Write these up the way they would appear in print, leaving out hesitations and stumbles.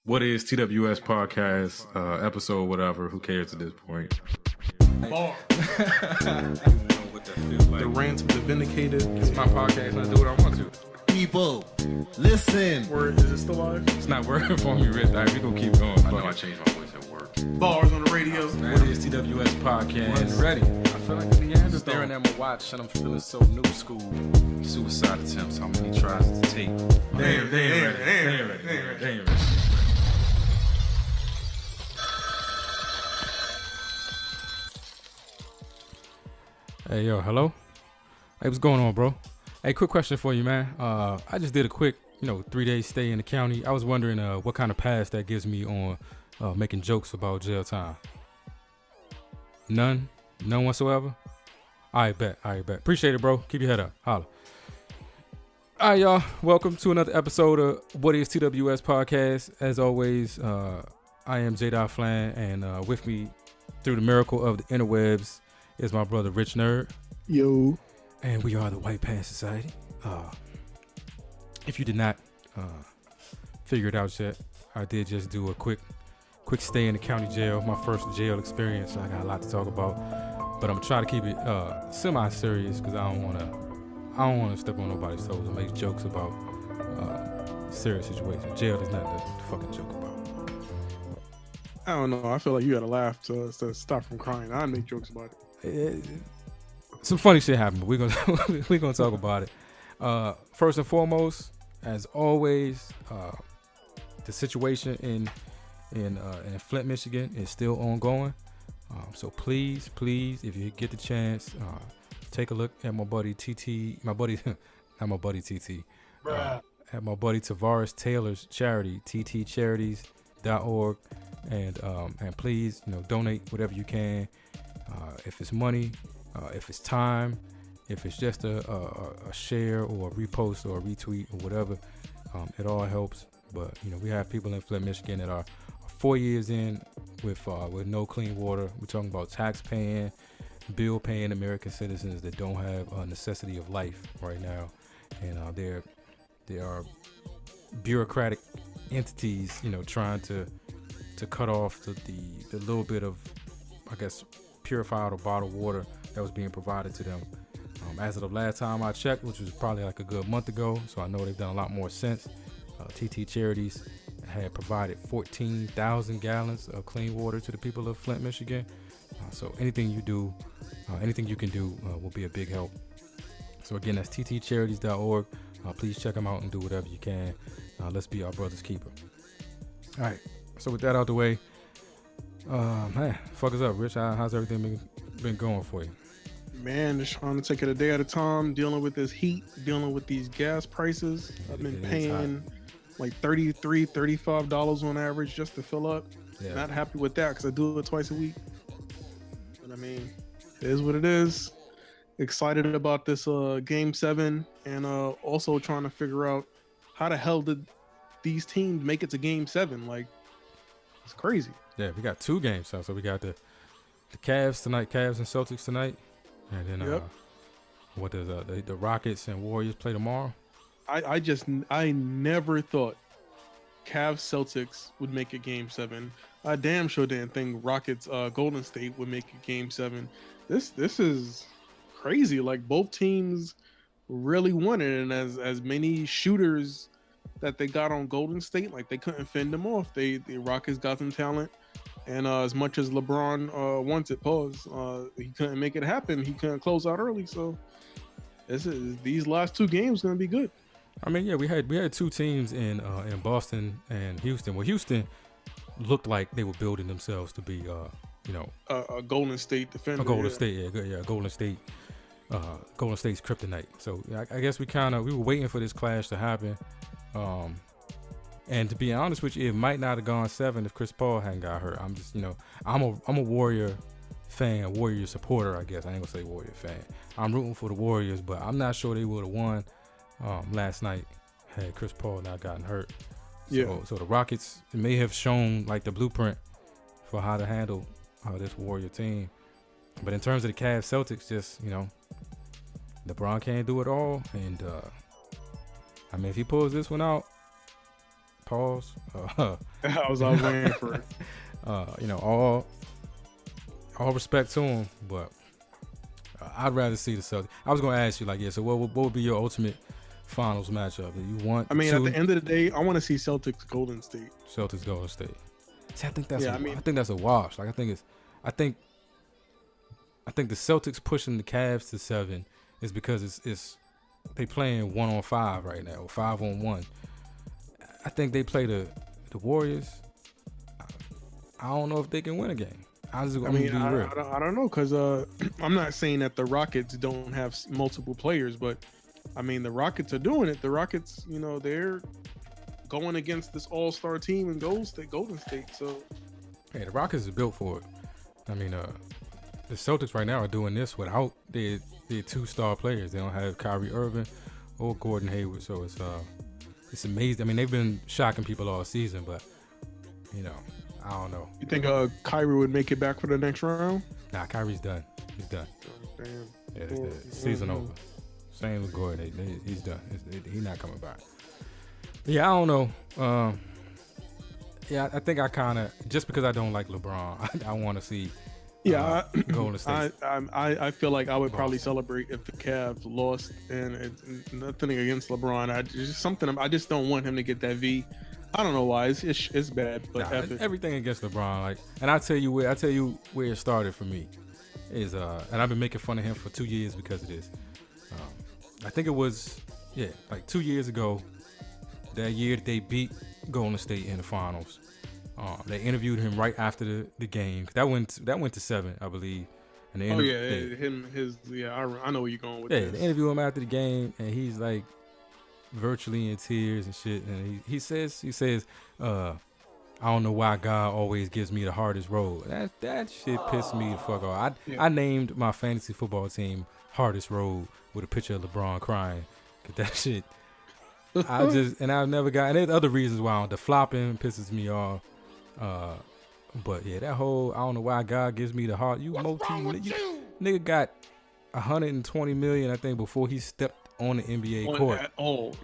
What is TWS podcast, episode, whatever, who cares at this point? Bar. The rants of the vindicated. It's my podcast and I do what I want to. People, listen. Word, is it still live? It's not working for me, Rich. All right, we gonna keep going. I know I changed my voice at work. Bars on the radio. What is TWS podcast? Ready. I feel like I'm just staring at my watch and I'm feeling so new school. Suicide attempts, how many tries to take? They ain't ready. Hey, yo, hello? Hey, what's going on, bro? Hey, quick question for you, man. I just did a quick, 3-day stay in the county. I was wondering what kind of pass that gives me on making jokes about jail time. None whatsoever? All right, bet. Appreciate it, bro. Keep your head up. Holla. All right, y'all. Welcome to another episode of What is TWS podcast. As always, I am J. Flan, and with me through the miracle of the interwebs is my brother Rich Nerd. Yo. And we are the White Pants Society. If you did not figure it out yet, I did just do a quick stay in the county jail. My first jail experience. So I got a lot to talk about, but I'm trying to keep it semi-serious because I don't want to step on nobody's toes and make jokes about serious situations. Jail is not the fucking joke about. I don't know. I feel like you gotta laugh to stop from crying. I make jokes about it. Some funny shit happened, but we're gonna talk about it. First and foremost, as always, the situation in Flint, Michigan is still ongoing. So please, if you get the chance, take a look at my buddy TT, at my buddy Tavares Taylor's charity, ttcharities.org, and please, donate whatever you can. If it's money, if it's time, if it's just a share or a repost or a retweet or whatever, it all helps. But we have people in Flint, Michigan that are 4 years in with no clean water. We're talking about tax-paying, bill-paying American citizens that don't have a necessity of life right now, and there are bureaucratic entities, trying to cut off the little bit of, I guess, purified or bottled water that was being provided to them. As of the last time I checked, which was probably like a good month ago, so I know they've done a lot more since. TT Charities had provided 14,000 gallons of clean water to the people of Flint, Michigan. So anything you do, anything you can do will be a big help. So again, that's ttcharities.org. Please check them out and do whatever you can. Let's be our brother's keeper. All right. So with that out the way, man, fuck us up, Rich. How's everything been going for you? Man, just trying to take it a day at a time, dealing with this heat, dealing with these gas prices. I've been paying like $33, $35 on average just to fill up. Yeah. Not happy with that because I do it twice a week. But I mean, it is what it is. Excited about this Game 7 and also trying to figure out how the hell did these teams make it to Game 7? Like, it's crazy. Yeah, we got 2 games. So we got the Cavs tonight, Cavs and Celtics tonight. And then what does the Rockets and Warriors play tomorrow? I never thought Cavs Celtics would make it Game 7. I damn sure didn't think Rockets Golden State would make it Game 7. This is crazy. Like, both teams really won it, and as many shooters that they got on Golden State, like, they couldn't fend them off. The Rockets got some talent. And as much as LeBron wants it, he couldn't make it happen. He couldn't close out early. So these last 2 games going to be good. I mean, yeah, we had 2 teams in Boston and Houston. Well, Houston looked like they were building themselves to be, a Golden State defender. A Golden State, Golden State. Golden State's kryptonite. So I guess we were waiting for this clash to happen. And to be honest with you, it might not have gone 7 if Chris Paul hadn't got hurt. I'm just, I'm a Warrior fan, Warrior supporter, I guess. I ain't gonna say Warrior fan. I'm rooting for the Warriors, but I'm not sure they would have won last night had Chris Paul not gotten hurt. So the Rockets may have shown like the blueprint for how to handle this Warrior team. But in terms of the Cavs Celtics, just, LeBron can't do it all. And I mean, if he pulls this one out, Pause. I was waiting for it. You know, all respect to him, but I'd rather see the Celtics. I was gonna ask you, like, yeah. So what would be your ultimate finals matchup? Do you want? I mean, at the end of the day, I want to see Celtics Golden State. Celtics Golden State. See, I think that's Yeah, I think that's a wash. Like, I think the Celtics pushing the Cavs to 7 is because it's they playing 1-on-5 right now, or 5-on-1. I think they play the Warriors. I don't know if they can win a game. I don't know, because I'm not saying that the Rockets don't have multiple players, but I mean, the Rockets are doing it. The Rockets, you know, they're going against this all-star team in Golden State. So, hey, the Rockets are built for it. I mean, the Celtics right now are doing this without their 2-star players. They don't have Kyrie Irving or Gordon Hayward, so it's amazing. I mean, they've been shocking people all season, but you know, I don't know. You think Kyrie would make it back for the next round? Nah, Kyrie's done. He's done. Oh, damn. Yeah, that's the season over. Same with Gordon. He's done. He's not coming back. Yeah, I don't know. Yeah, I think I kind of, just because I don't like LeBron, I want to see Golden State. I feel like I would probably celebrate if the Cavs lost, and it's nothing against LeBron. I just don't want him to get that V. I don't know why. It's bad, but everything against LeBron. Like, and I tell you where it started for me is and I've been making fun of him for 2 years because of this. I think it was like 2 years ago. That year they beat Golden State in the finals. They interviewed him right after the game. That went to 7, I believe. And they I know where you're going with this. Yeah, they interview him after the game, and he's like virtually in tears and shit. And he says, I don't know why God always gives me the hardest road. That shit pissed me the fuck off. I named my fantasy football team Hardest Road with a picture of LeBron crying. 'Cause that shit. I've never got, and there's other reasons why the flopping pisses me off. But yeah, that whole, I don't know why God gives me the heart. Nigga got $120 million, I think, before he stepped on the NBA court.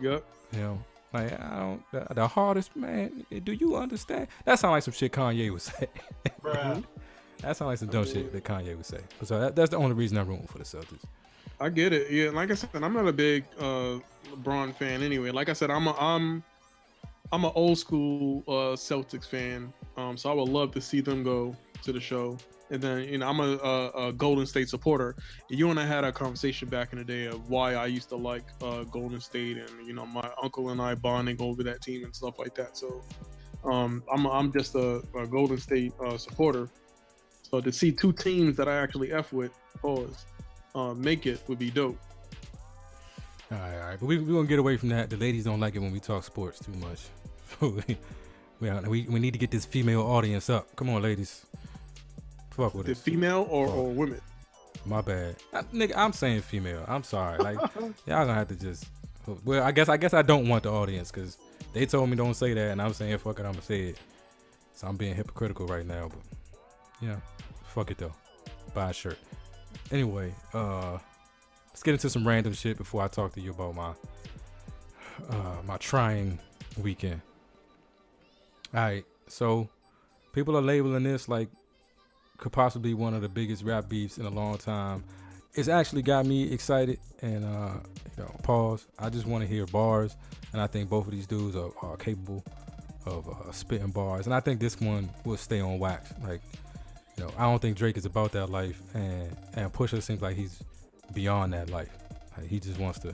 Yep. You know, like, I don't, the hardest, man. Do you understand? That sounds like some shit Kanye would say. Bruh. That sounds like some dumb shit that Kanye would say. So that's the only reason I'm rooting for the Celtics. I get it. Yeah, like I said, I'm not a big LeBron fan anyway. Like I said, I'm an old school Celtics fan. So I would love to see them go to the show. And then, you know, I'm a Golden State supporter. You and I had a conversation back in the day of why I used to like Golden State, and you know, my uncle and I bonding over that team and stuff like that. So I'm just a Golden State supporter. So to see two teams that I actually F with, make it would be dope. All right. But we're going to get away from that. The ladies don't like it when we talk sports too much. we need to get this female audience up. Come on, ladies. Fuck with us. Is it female or women? My bad. Nigga, I'm saying female. I'm sorry. Like, y'all going to have to just... Well, I guess I don't want the audience because they told me don't say that, and I'm saying fuck it, I'm going to say it. So I'm being hypocritical right now, but yeah, fuck it though. Buy a shirt. Anyway, let's get into some random shit before I talk to you about my trying weekend. All right, so people are labeling this like could possibly one of the biggest rap beefs in a long time. It's actually got me excited, and pause. I just want to hear bars, and I think both of these dudes are capable of spitting bars, and I think this one will stay on wax. Like, you know, I don't think Drake is about that life, and Pusha seems like he's beyond that life. Like, he just wants to.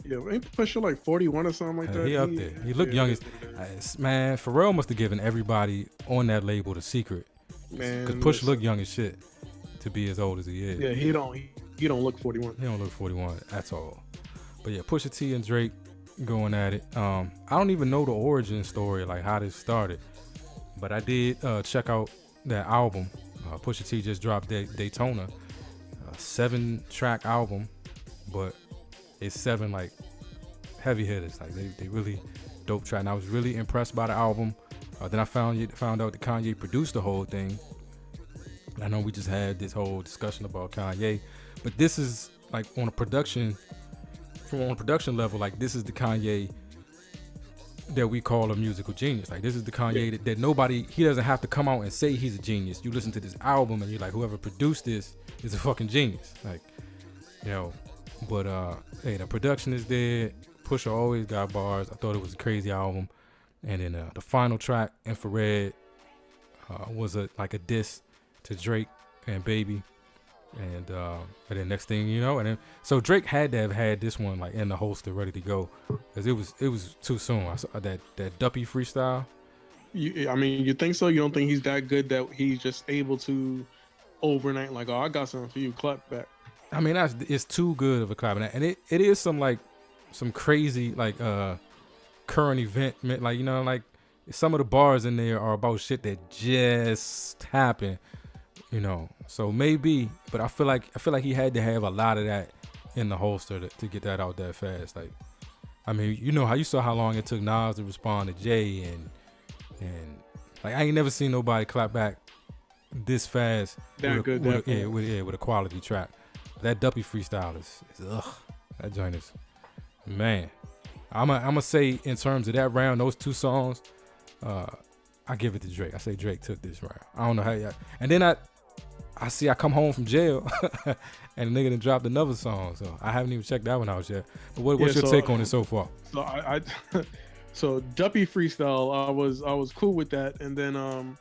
Yeah, ain't Pusha like 41 or something like that? He up there. He looked young as man. Pharrell must have given everybody on that label the secret, man. Because Pusha looked young as shit to be as old as he is. Yeah, he don't look 41. He don't look 41 at all. But yeah, Pusha T and Drake going at it. I don't even know the origin story, like how this started, but I did check out that album. Pusha T just dropped Daytona, a 7-track album, but it's 7 like heavy hitters. Like they really dope track. And I was really impressed by the album. Then I found out that Kanye produced the whole thing. I know we just had this whole discussion about Kanye, but this is like on a production level, like this is the Kanye that we call a musical genius. Like this is the Kanye that nobody, he doesn't have to come out and say he's a genius. You listen to this album and you're like, whoever produced this is a fucking genius. Like, you know, but hey, the production is there. Pusha always got bars. I thought it was a crazy album. And then the final track, Infrared, was like a diss to Drake and Baby. And then next thing you know, and then so Drake had to have had this one like in the holster ready to go, because it was too soon. I saw that Duppy freestyle. I mean, you think so? You don't think he's that good that he's just able to overnight like, oh, I got something for you, clap back? I mean, it's too good of a clap, and it is some crazy like current event, like, you know, like some of the bars in there are about shit that just happened. You know, so maybe, but I feel like he had to have a lot of that in the holster to get that out that fast. Like, I mean, you know how you saw how long it took Nas to respond to Jay, and like I ain't never seen nobody clap back this fast. With a quality track. That Duppy freestyle is ugh. That joint is, man. I'ma say in terms of that round, those two songs, I give it to Drake. I say Drake took this round. I don't know how y'all. And then I come home from jail and the nigga done dropped another song. So I haven't even checked that one out yet. But what's your take on it so far? So so Duppy freestyle, I was cool with that. And then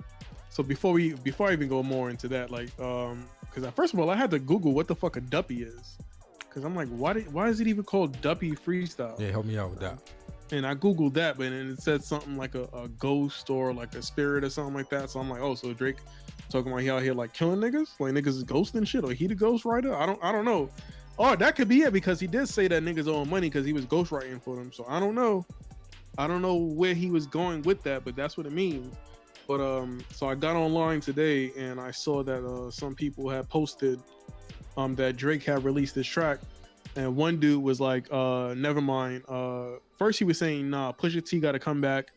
so before I even go more into that, like because first of all I had to Google what the fuck a Duppy is. Because I'm like, why is it even called Duppy freestyle? Yeah, help me out with that. And I Googled that, but then it said something like a ghost or like a spirit or something like that. So I'm like, oh, so Drake talking about he out here like killing niggas? Like niggas is ghosting shit? Or he the ghostwriter? I don't know. Oh, that could be it, because he did say that niggas owe him money because he was ghostwriting for them. So I don't know. I don't know where he was going with that, but that's what it means. But so I got online today and I saw that some people had posted that Drake had released this track. And one dude was like, never mind. First he was saying, nah, Pusha T got to come back.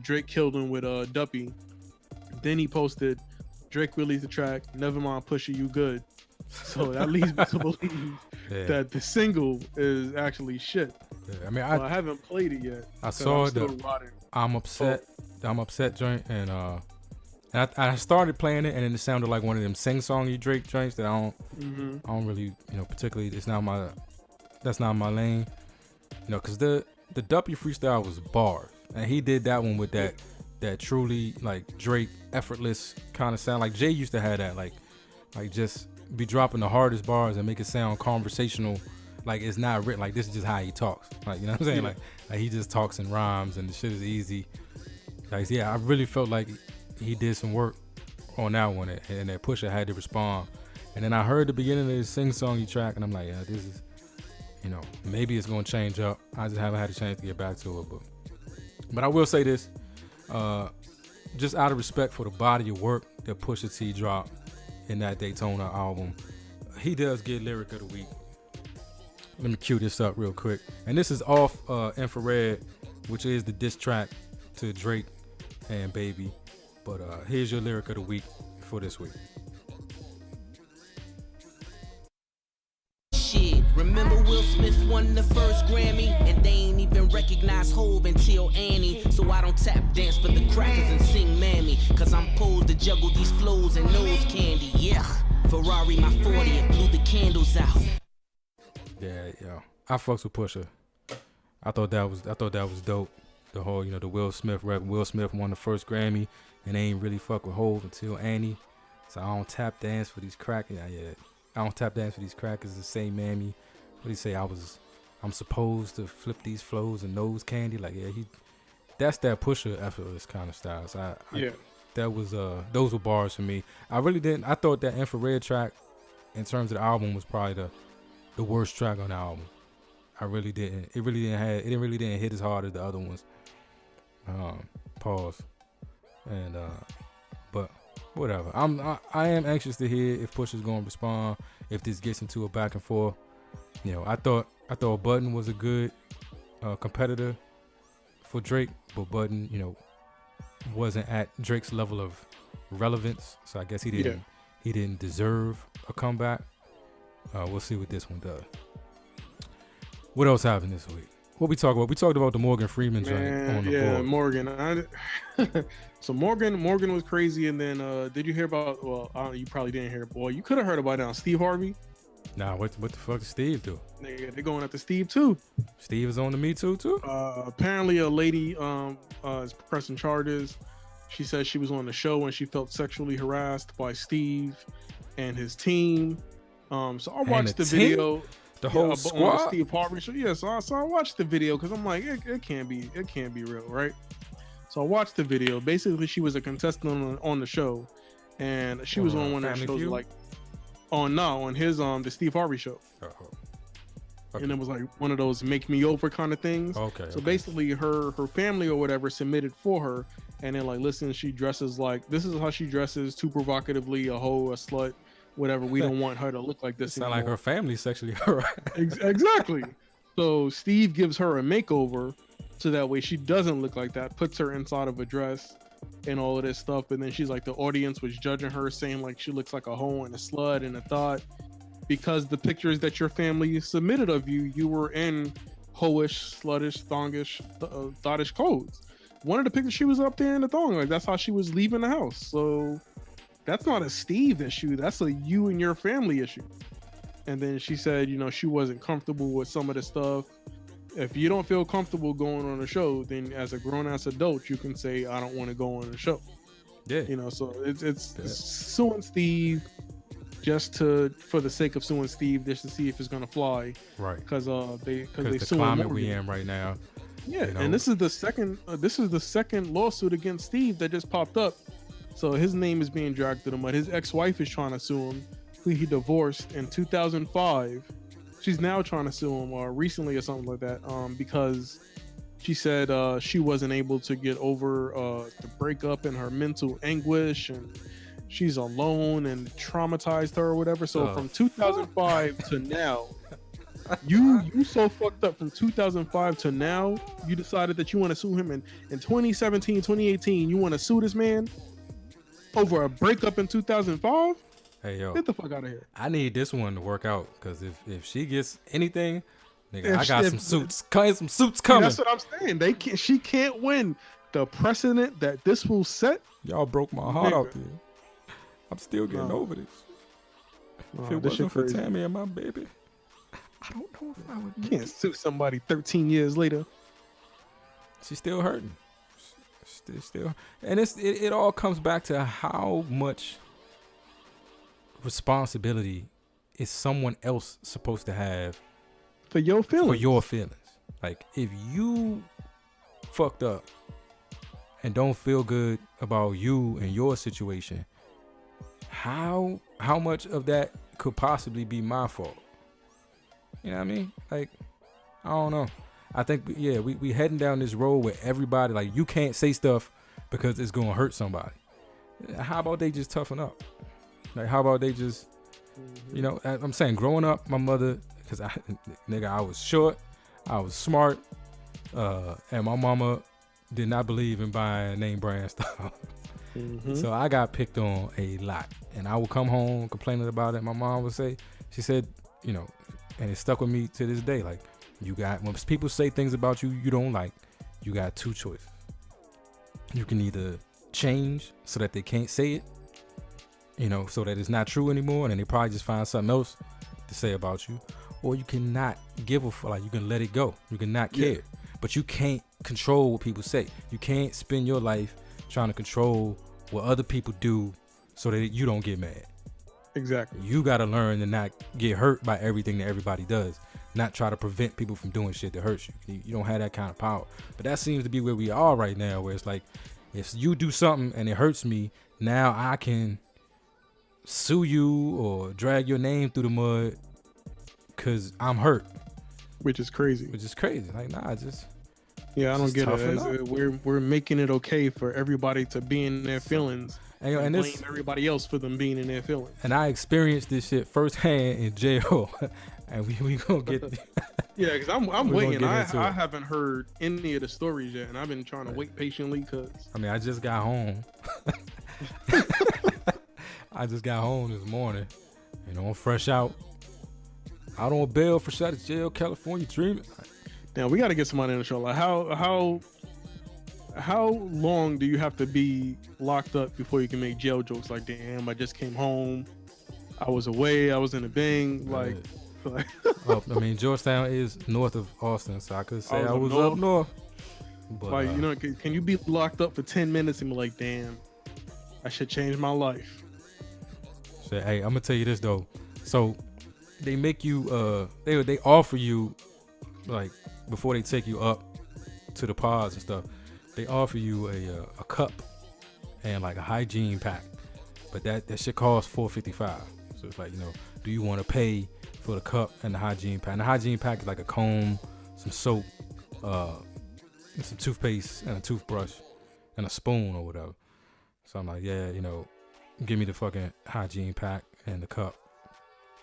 Drake killed him with Duppy. Then he posted, Drake released the track, never mind Pusha, you good. So that leads me to believe that the single is actually shit. Yeah, I mean, I haven't played it yet. I saw I'm upset joint, and I started playing it, and it sounded like one of them sing-songy Drake joints that I don't really, you know, particularly. That's not my lane, you know, because the Duppy freestyle was bars, and he did that one with that truly like Drake effortless kind of sound. Like Jay used to have that, like just be dropping the hardest bars and make it sound conversational, like it's not written. Like this is just how he talks, like, you know what I'm saying? Yeah. Like he just talks in rhymes, and the shit is easy. Like, yeah, I really felt like he did some work on that one, and that Pusha had to respond. And then I heard the beginning of his sing-songy track, and I'm like, yeah, this is, you know, maybe it's gonna change up. I just haven't had a chance to get back to it, but I will say this, just out of respect for the body of work that Pusha T dropped in that Daytona album, he does get Lyric of the Week. Let me cue this up real quick. And this is off Infrared, which is the diss track to Drake and Baby. But here's your Lyric of the Week for this week. Shit, remember Will Smith won the first Grammy, and they ain't even recognize Hov until Annie. So I don't tap dance for the crackers and sing Mammy, cause I'm posed to juggle these flows and nose candy. Yeah, Ferrari my 40 and blew the candles out. Yeah, I fucks with Pusha. I thought that was dope. The whole, you know, the Will Smith rap. Will Smith won the first Grammy, and they ain't really fuck with Hov until Annie. So I don't tap dance for these crackers. I don't tap dance for these crackers and say Mammy. What do you say? I'm supposed to flip these flows and nose candy. Like, yeah, that's that Pusha effortless kind of style. So that was those were bars for me. I really didn't. I thought that Infrared track, in terms of the album, was probably the worst track on the album. I really didn't. It really didn't hit as hard as the other ones. Pause. And but whatever. I am anxious to hear if Pusha's gonna respond, if this gets into a back and forth. You know, I thought Button was a good competitor for Drake, but Button, you know, wasn't at Drake's level of relevance. So I guess he didn't deserve a comeback. We'll see what this one does. What else happened this week? What we talk about? We talked about the Morgan Freeman joint on the board. Morgan. So Morgan was crazy, and then did you hear about? Well, you probably didn't hear. Boy, you could have heard about it now. Steve Harvey. Nah, what the fuck did Steve do? They're going after Steve too. Steve is on the Me Too too. Apparently, a lady is pressing charges. She said she was on the show and she felt sexually harassed by Steve and his team. So I watched the video. The whole squad. On the Steve Harvey show. Yeah, so I watched the video because I'm like, it can't be real, right? So I watched the video. Basically, she was a contestant on the show, and she was on one of the shows like on his the Steve Harvey show. Okay. And it was like one of those make me over kind of things. Okay. So basically her family or whatever submitted for her, and then like, listen, she dresses like, this is how she dresses, too provocatively, a hoe, a slut, whatever. We don't want her to look like this. Sound like her family sexually harassed. Exactly. So Steve gives her a makeover so that way she doesn't look like that, puts her inside of a dress and all of this stuff. And then she's like, the audience was judging her, saying like she looks like a hoe and a slut and a thought, because the pictures that your family submitted of you were in hoish, sluttish, thongish, thottish clothes. One of the pictures, she was up there in the thong. Like, that's how she was leaving the house. So that's not a Steve issue. That's a you and your family issue. And then she said, she wasn't comfortable with some of the stuff. If you don't feel comfortable going on a show, then as a grown-ass adult, you can say, I don't want to go on a show. Yeah. So it's suing Steve just for the sake of suing Steve, just to see if it's going to fly. Right. Because they the suing climate Morgan. we in right now. Yeah, and this is the second lawsuit against Steve that just popped up. So his name is being dragged through the mud. His ex-wife is trying to sue him, who he divorced in 2005. She's now trying to sue him, or recently or something like that, because she said she wasn't able to get over the breakup and her mental anguish, and she's alone and traumatized her or whatever. So from 2005 to now, you so fucked up from 2005 to now, you decided that you want to sue him in 2017, 2018. You want to sue this man over a breakup in 2005? Hey, yo. Get the fuck out of here. I need this one to work out, because if she gets anything, nigga, I got some suits coming. That's what I'm saying. She can't win. The precedent that this will set. Y'all broke my heart out there. I'm still getting over this. If it wasn't for Tammy and my baby, I don't know if I would. You can't sue somebody 13 years later. She's still hurting. Still, and it all comes back to how much responsibility is someone else supposed to have for your feelings. Like, if you fucked up and don't feel good about you and your situation, how much of that could possibly be my fault? You know what I mean? Like, I don't know. I think, we heading down this road where everybody, like, you can't say stuff because it's going to hurt somebody. How about they just toughen up? Like, how about they just, I'm saying, growing up, my mother, because I was short, I was smart, and my mama did not believe in buying name brand stuff. So I got picked on a lot, and I would come home complaining about it. My mom would say, she said, and it stuck with me to this day. Like, when people say things about you don't like, you got two choices. You can either change so that they can't say it, so that it's not true anymore, and then they probably just find something else to say about you, or you cannot give a fuck. Like, you can let it go. You can not care, but you can't control what people say. You can't spend your life trying to control what other people do so that you don't get mad. Exactly. You got to learn to not get hurt by everything that everybody does. Not try to prevent people from doing shit that hurts you. You don't have that kind of power. But that seems to be where we are right now, where it's like, if you do something and it hurts me, now I can sue you or drag your name through the mud because I'm hurt. Which is crazy. Like, nah, just... Yeah, I don't get it. We're making it okay for everybody to be in their feelings and blame everybody else for them being in their feelings. And I experienced this shit firsthand in jail, and we gonna get. Yeah, because I'm waiting. I haven't heard any of the stories yet, and I've been trying to wait patiently. Cause I just got home. I just got home this morning. I'm fresh out on bail for shot of jail, California dreaming. Now we got to get somebody in the show. Like how long do you have to be locked up before you can make jail jokes? Like, damn, I just came home. I was away. I was in a bing. Like, well, I mean, Georgetown is north of Austin, so I could say I was up north. But, like, you know, can you be locked up for 10 minutes and be like, damn, I should change my life? Say, hey, I'm gonna tell you this though. So they make you, they offer you, like, before they take you up to the pods and stuff, they offer you a cup and like a hygiene pack, but that shit costs $4.55. So it's like, you know, do you want to pay for the cup and the hygiene pack? And the hygiene pack is like a comb, some soap, some toothpaste and a toothbrush and a spoon or whatever. So I'm like, yeah, you know, give me the fucking hygiene pack and the cup,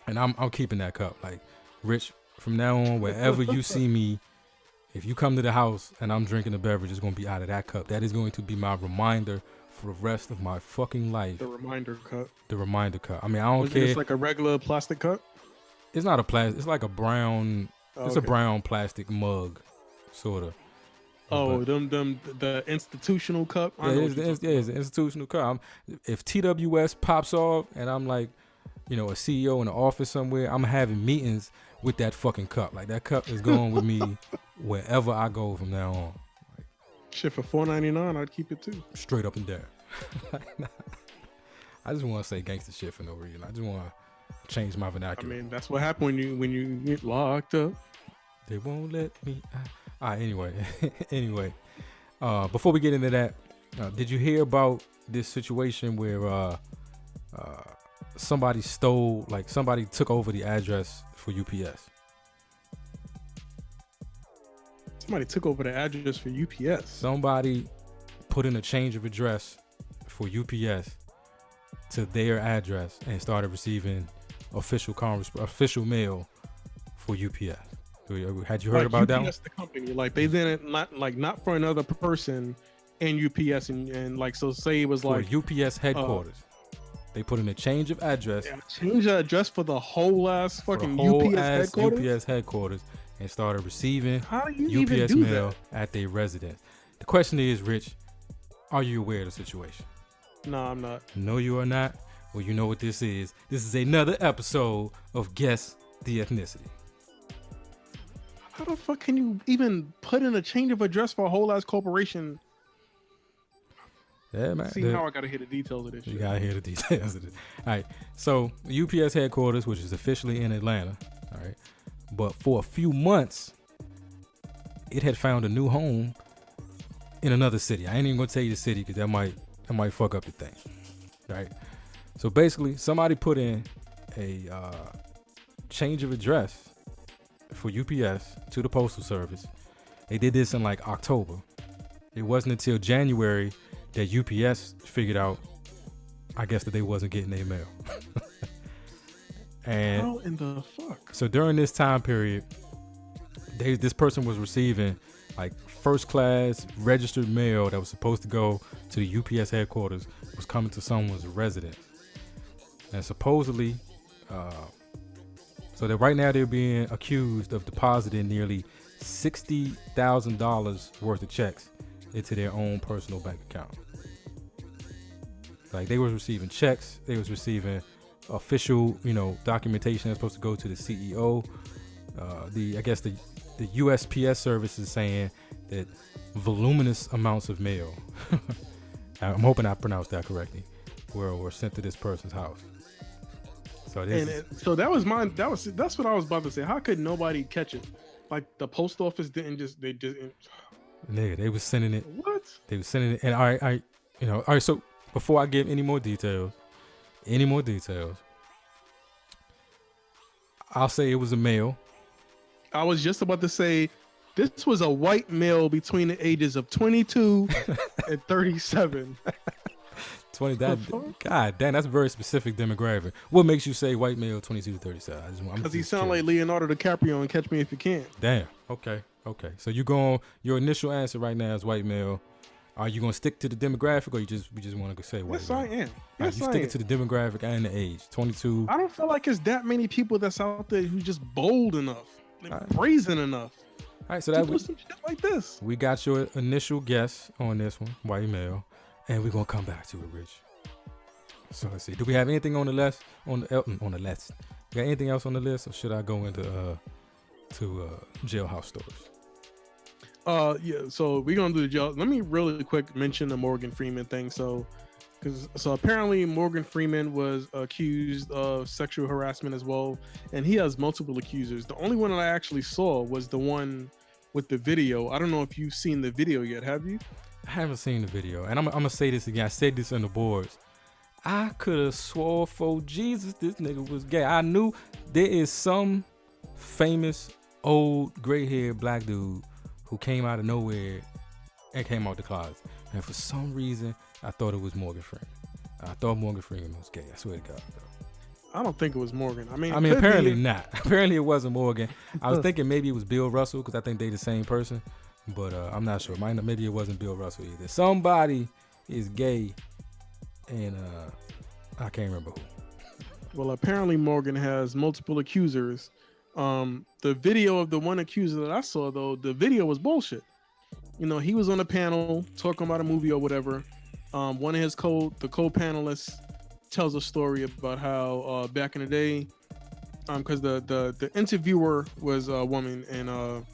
and I'm keeping that cup. Like, Rich, from now on, wherever you see me, if you come to the house and I'm drinking a beverage, it's going to be out of that cup. That is going to be my reminder for the rest of my fucking life. The reminder cup. The reminder cup. I mean, I don't care. It's like a regular plastic cup? It's not a plastic. It's like a brown. It's a brown plastic mug, sort of. Oh, the institutional cup? Yeah, it's an institutional cup. If TWS pops off and I'm like, you know, a CEO in an office somewhere, I'm having meetings with that fucking cup. Like, that cup is going with me wherever I go from now on. Like, shit, for $4.99, I'd keep it too. Straight up and down. I just want to say gangster shit for no reason. I just want to change my vernacular. I mean, that's what happened when you get locked up. They won't let me. All right, anyway. Before we get into that, did you hear about this situation where somebody took over the address for UPS? Somebody took over the address for UPS. Somebody put in a change of address for UPS to their address and started receiving official mail for UPS. Had you heard about that one? UPS, the company, like they didn't not for another person in UPS and like, so say it was for like UPS headquarters. They put in a change of address. Change the address for the whole ass fucking UPS headquarters and started receiving UPS mail at their residence. The question is, Rich, are you aware of the situation? No, I'm not. No, you are not. Well, you know what this is. This is another episode of Guess the Ethnicity. How the fuck can you even put in a change of address for a whole ass corporation? Yeah, man. See, now I gotta hear the details of this shit. You gotta hear the details of this. All right. So UPS headquarters, which is officially in Atlanta, all right, but for a few months, it had found a new home in another city. I ain't even gonna tell you the city because that might fuck up the thing. All right. So basically, somebody put in a change of address for UPS to the Postal Service. They did this in like October. It wasn't until January that UPS figured out, I guess, that they wasn't getting their mail. And how in the fuck? So during this time period, this person was receiving like first class registered mail that was supposed to go to the UPS headquarters, was coming to someone's residence. And supposedly, so that right now they're being accused of depositing nearly $60,000 worth of checks into their own personal bank account. Like, they was receiving checks, they was receiving official, you know, documentation that's supposed to go to the CEO. I guess the USPS service is saying that voluminous amounts of mail, I'm hoping I pronounced that correctly, were sent to this person's house. So so that was mine. That's what I was about to say. How could nobody catch it? Like, the post office didn't just. Nigga, they was sending it. What? They was sending it, and all right. So before I give any more details, I'll say it was a male. I was just about to say, this was a white male between the ages of 22 and 37. 20. God damn, that's a very specific demographic. What makes you say white male 22 to 37? Because he sound like Leonardo DiCaprio in Catch Me If You Can. Damn. Okay. So your initial answer right now is white male. Are you gonna stick to the demographic, or we just want to say white? Yes, male? I am. Yes, you sticking to the demographic and the age. 22. I don't feel like it's that many people that's out there who's just bold enough, brazen enough All right, so to that do some shit like this. we got your initial guess on this one, white male, and we're gonna come back to it, Rich. So let's see. Do we have anything on the list? On the list? We got anything else on the list, or should I go into jailhouse stories? Yeah. So we're gonna do the jail. Let me really quick mention the Morgan Freeman thing. So apparently Morgan Freeman was accused of sexual harassment as well, and he has multiple accusers. The only one that I actually saw was the one with the video. I don't know if you've seen the video yet. Have you? I haven't seen the video, and I'm gonna say this again. I said this on the boards. I could have swore for Jesus this nigga was gay. I knew there is some famous old gray-haired black dude who came out of nowhere and came out the closet. And for some reason, I thought it was Morgan Freeman. I thought Morgan Freeman was gay. I swear to God, bro. I don't think it was Morgan. I mean, apparently not. Apparently it wasn't Morgan. I was thinking maybe it was Bill Russell because I think they the same person. But I'm not sure. Maybe it wasn't Bill Russell either. Somebody is gay. And I can't remember who. Well, apparently Morgan has multiple accusers. The video of the one accuser that I saw, though, the video was bullshit. You know, he was on a panel talking about a movie or whatever. One of his co-panelists tells a story about how back in the day, because the interviewer was a woman and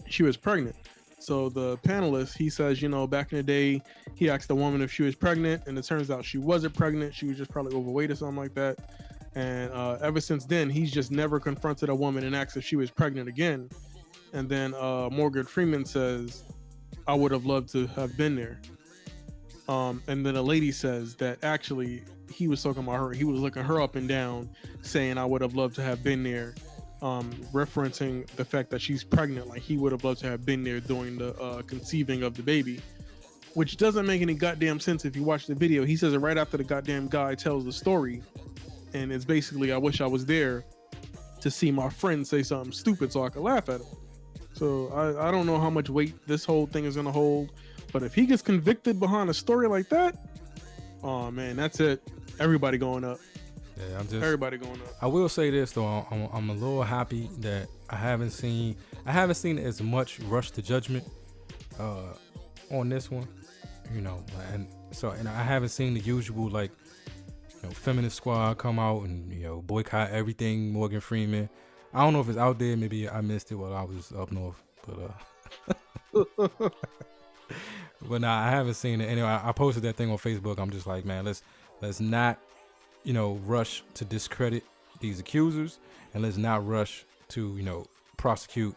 she was pregnant. So the panelist, he says, you know, back in the day, he asked the woman if she was pregnant, and it turns out she wasn't pregnant. She was just probably overweight or something like that. And ever since then, he's just never confronted a woman and asked if she was pregnant again. And then Morgan Freeman says, I would have loved to have been there. And then a lady says that actually he was talking about her. He was looking her up and down, saying, I would have loved to have been there. Referencing the fact that she's pregnant, like he would have loved to have been there during the conceiving of the baby, which doesn't make any goddamn sense if you watch the video. He says it right after the goddamn guy tells the story, and it's basically, I wish I was there to see my friend say something stupid so I could laugh at him. So I don't know how much weight this whole thing is gonna hold, but if he gets convicted behind a story like that, oh man, that's it. Everybody going up. Yeah, everybody going up. I will say this though, I'm a little happy that I haven't seen as much rush to judgment on this one, you know, and I haven't seen the usual like, you know, feminist squad come out and, you know, boycott everything Morgan Freeman. I don't know if it's out there. Maybe I missed it while I was up north, but but nah, I haven't seen it. Anyway, I posted that thing on Facebook. I'm just like, man, let's not, you know, rush to discredit these accusers, and let's not rush to, you know, prosecute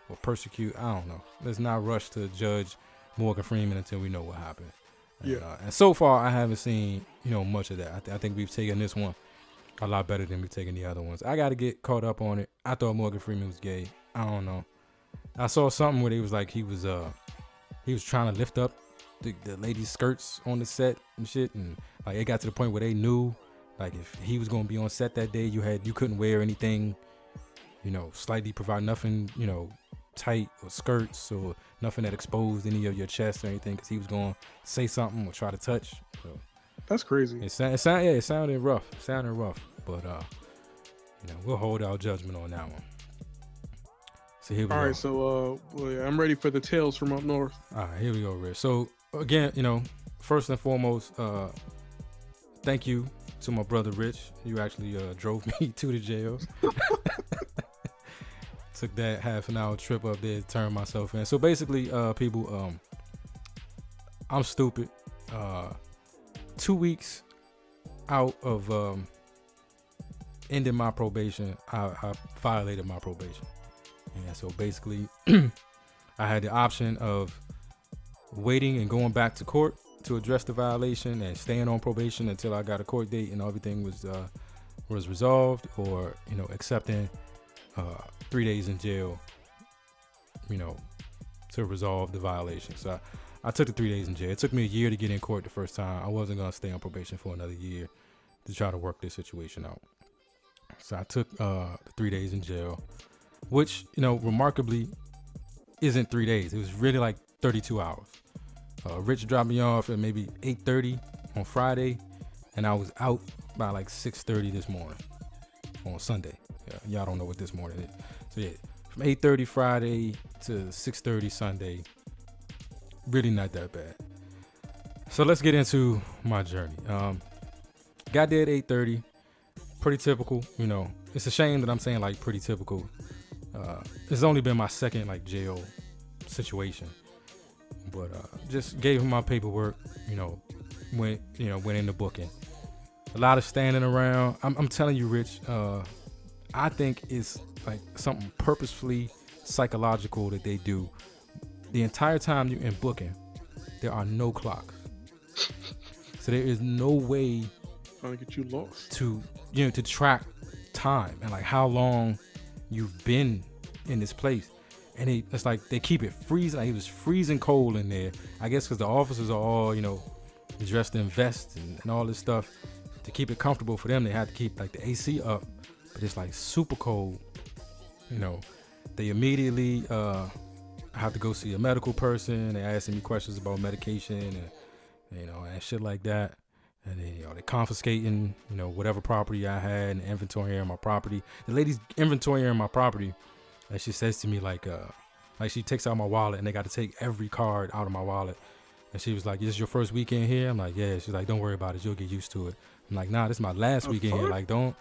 or persecute. I don't know. Let's not rush to judge Morgan Freeman until we know what happened. And so far, I haven't seen, you know, much of that. I think we've taken this one a lot better than we've taken the other ones. I got to get caught up on it. I thought Morgan Freeman was gay. I don't know. I saw something where it was like he was trying to lift up the ladies' skirts on the set and shit, and like it got to the point where they knew, like, if he was gonna be on set that day, you couldn't wear anything, you know, slightly provide nothing, you know, tight or skirts or nothing that exposed any of your chest or anything, because he was gonna say something or try to touch. So that's crazy. It sounded rough. But you know, we'll hold our judgment on that one. So here we go. All right, so I'm ready for the tales from up north. All right, here we go, Rich. So again, you know, first and foremost, thank you to my brother Rich. You actually drove me to the jail. Took that half an hour trip up there to turn myself in. So basically, people, I'm stupid. 2 weeks out of ending my probation, I violated my probation. And so basically, I had the option of waiting and going back to court to address the violation and staying on probation until I got a court date and everything was resolved, or, you know, accepting 3 days in jail, you know, to resolve the violation. So I took the 3 days in jail. It took me a year to get in court the first time. I wasn't going to stay on probation for another year to try to work this situation out. So I took the 3 days in jail, which, you know, remarkably isn't 3 days. It was really like 32 hours. Rich dropped me off at maybe 8:30 on Friday, and I was out by like 6:30 this morning on Sunday. Yeah, y'all don't know what this morning is. So yeah, from 8:30 Friday to 6:30 Sunday. Really not that bad. So let's get into my journey. Got there at 8:30. Pretty typical, you know. It's a shame that I'm saying like pretty typical. It's only been my second like jail situation, but just gave him my paperwork. Went into booking. A lot of standing around. I'm telling you, Rich. I think it's like something purposefully psychological that they do. The entire time you're in booking, there are no clocks. So there is no way trying to get you lost to track time and like how long you've been in this place. And it's like they keep it freezing. Like it was freezing cold in there. I guess because the officers are all, dressed in vests and all this stuff. To keep it comfortable for them, they had to keep like the AC up. But it's like super cold. They immediately have to go see a medical person. They asking me questions about medication and shit like that. And then, they confiscating, whatever property I had and inventorying my property. The lady's inventorying my property. And she says to me like she takes out my wallet and they got to take every card out of my wallet. And she was like, "This is your first weekend here?" I'm like, "Yeah." She's like, "Don't worry about it. You'll get used to it." I'm like, "Nah, this is my last weekend here. Like, don't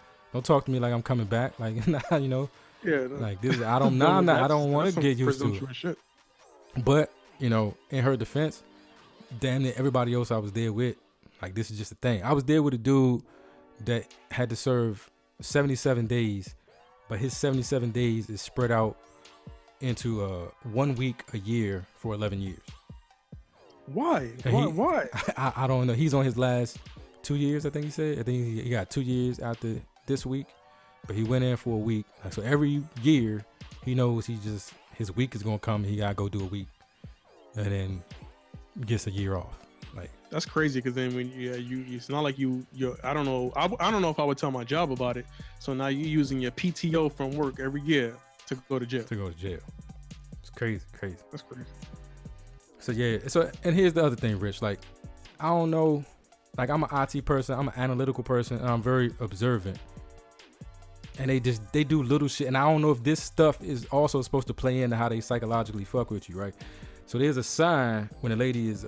talk to me like I'm coming back. Like, nah, Yeah. No. Like this, I don't want to get used to it. Shit. But in her defense, damn near everybody else I was there with, like this is just a thing. I was there with a dude that had to serve 77 days, but his 77 days is spread out into 1 week a year for 11 years. Why? Why? I don't know. He's on his last 2 years, I think he said. I think he got 2 years after this week, but he went in for a week. Like, so every year he knows his week is gonna come and he gotta go do a week, and then gets a year off. Like that's crazy because then when it's not like you're I don't know if I would tell my job about it. So now you're using your PTO from work every year to go to jail. It's crazy. That's crazy. So yeah. So and here's the other thing, Rich. Like I don't know. Like I'm an IT person. I'm an analytical person. And I'm very observant. And they do little shit. And I don't know if this stuff is also supposed to play into how they psychologically fuck with you, right? So there's a sign when a lady is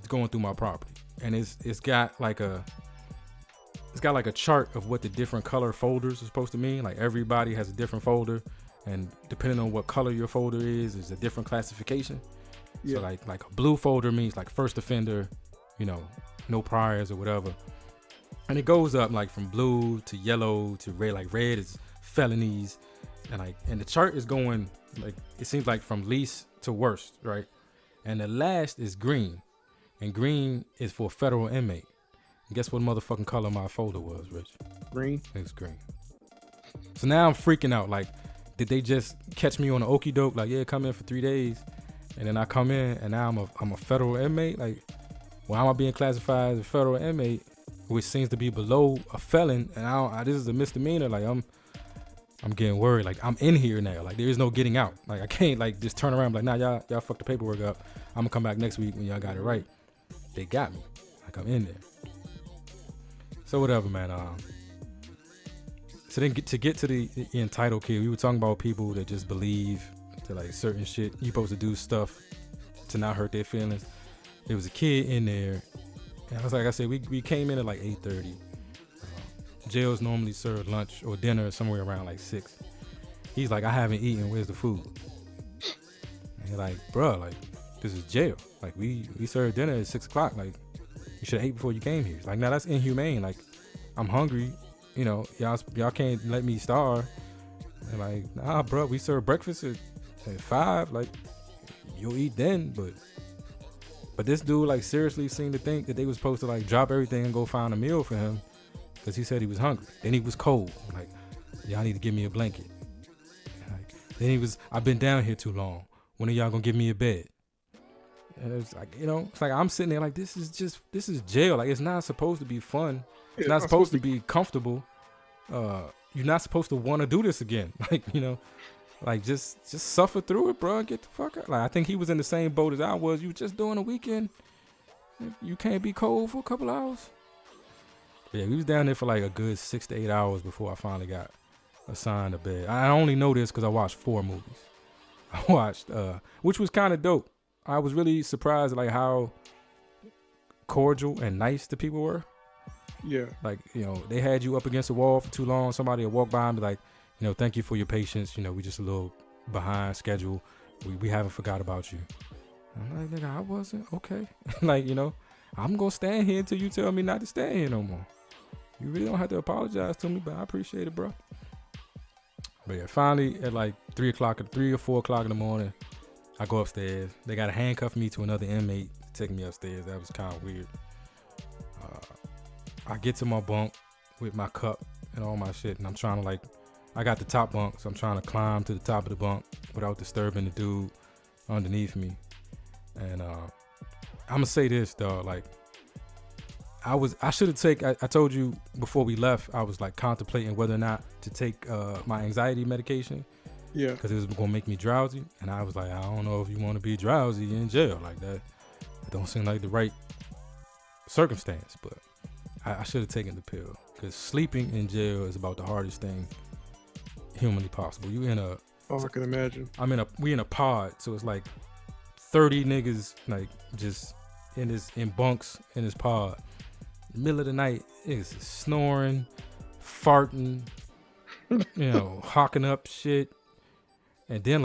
going through my property, and it's got like a chart of what the different color folders are supposed to mean. Like everybody has a different folder, and depending on what color your folder is a different classification. Yeah. So like a blue folder means like first offender, no priors or whatever. And it goes up like from blue to yellow to red. Like red is felonies, and the chart is going like it seems like from least to worst, right? And the last is green, and green is for federal inmate. And guess what motherfucking color my folder was, Rich? Green. It's green. So now I'm freaking out. Like, did they just catch me on an okie doke? Like, yeah, come in for 3 days, and then I come in, and now I'm a federal inmate. Like, why am I being classified as a federal inmate, which seems to be below a felon? And this is a misdemeanor. Like, I'm getting worried. Like, I'm in here now. Like, there is no getting out. Like, I can't like just turn around and be like, nah, y'all fucked the paperwork up. I'm gonna come back next week when y'all got it right. They got me. Like, I'm in there. So whatever, man. So then to get to the entitled kid, we were talking about people that just believe to like certain shit. You supposed to do stuff to not hurt their feelings. There was a kid in there, and I was like I said, we came in at like 8:30. Jails normally serve lunch or dinner somewhere around like 6. He's like, I haven't eaten. Where's the food? And you're like, bro, like this is jail. Like we serve dinner at 6 o'clock. Like you should have ate before you came here. Like, nah, that's inhumane. Like I'm hungry. Y'all can't let me starve. And like, nah, bro, we serve breakfast at 5. Like you'll eat then, but this dude like seriously seemed to think that they was supposed to like drop everything and go find a meal for him. Because he said he was hungry. Then he was cold. Like, y'all need to give me a blanket. Like, then he was, I've been down here too long. When are y'all gonna give me a bed? And it's like, it's like I'm sitting there like, this is jail. Like, it's not supposed to be fun. It's not supposed to be comfortable. You're not supposed to want to do this again. Like, like just suffer through it, bro. Get the fuck out. Like, I think he was in the same boat as I was. You just doing a weekend. You can't be cold for a couple hours. Yeah, we was down there for like a good 6 to 8 hours before I finally got assigned a bed. I only know this because I watched 4 movies. I watched, which was kind of dope. I was really surprised at like how cordial and nice the people were. Yeah. Like, you know, they had you up against the wall for too long. Somebody would walk by and be like, you know, thank you for your patience. You know, we just a little behind schedule. We haven't forgot about you. I'm like, nigga, I wasn't. Okay. Like, you know, I'm going to stand here until you tell me not to stand here no more. You really don't have to apologize to me, but I appreciate it, bro. But yeah, finally at like 3 or 4 o'clock in the morning, I go upstairs. They got to handcuff me to another inmate to take me upstairs. That was kind of weird. I get to my bunk with my cup and all my shit, and I'm trying to I got the top bunk, so I'm trying to climb to the top of the bunk without disturbing the dude underneath me. And I'm gonna say this, dog. Like, I should have taken. I told you before we left, I was like contemplating whether or not to take my anxiety medication. Yeah. Because it was gonna make me drowsy, and I was like, I don't know if you want to be drowsy in jail like that. It don't seem like the right circumstance, but I should have taken the pill, because sleeping in jail is about the hardest thing humanly possible. You in a, Oh, I can imagine. we in a pod, so it's like 30 niggas like just in bunks in this pod. Middle of the night, it's snoring, farting, you know, hawking up shit, and then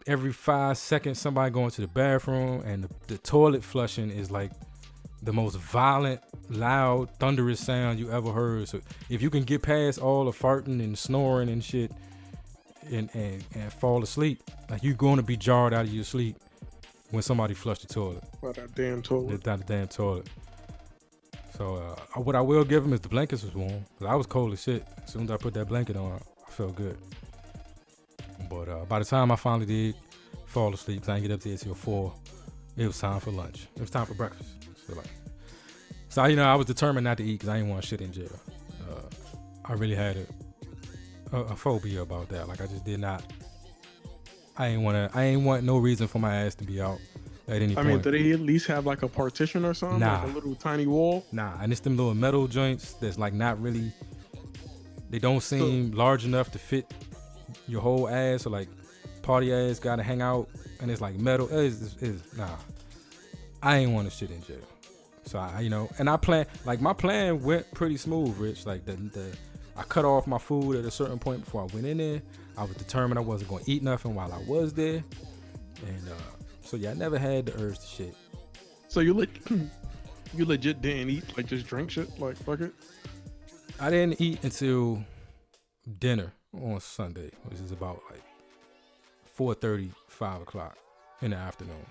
every 5 seconds somebody going to the bathroom, and the toilet flushing is like the most violent, loud, thunderous sound you ever heard. So if you can get past all the farting and snoring and shit and fall asleep, like, you're going to be jarred out of your sleep when somebody flushed the toilet. By that damn toilet. That damn toilet. So what I will give him is the blankets was warm, 'cause I was cold as shit. As soon as I put that blanket on, I felt good. But by the time I finally did fall asleep, 'cause I didn't get up there till 4, it was time for lunch. It was time for breakfast. So you know, I was determined not to eat because I didn't want shit in jail. I really had a phobia about that. Like, I just did not. I ain't want no reason for my ass to be out at any point. I mean, do they at least have like a partition or something? Nah. Like a little tiny wall? Nah, and it's them little metal joints that's like not really. They don't seem large enough to fit your whole ass. So like, party ass gotta hang out, and it's like metal. Nah. I ain't want to shit in jail. So and my plan went pretty smooth, Rich. Like I cut off my food at a certain point before I went in there. I was determined I wasn't going to eat nothing while I was there. And so yeah, I never had the urge to shit. So you legit didn't eat, like just drink shit, like fuck it? I didn't eat until dinner on Sunday, which is about like 4:30, 5 o'clock in the afternoon.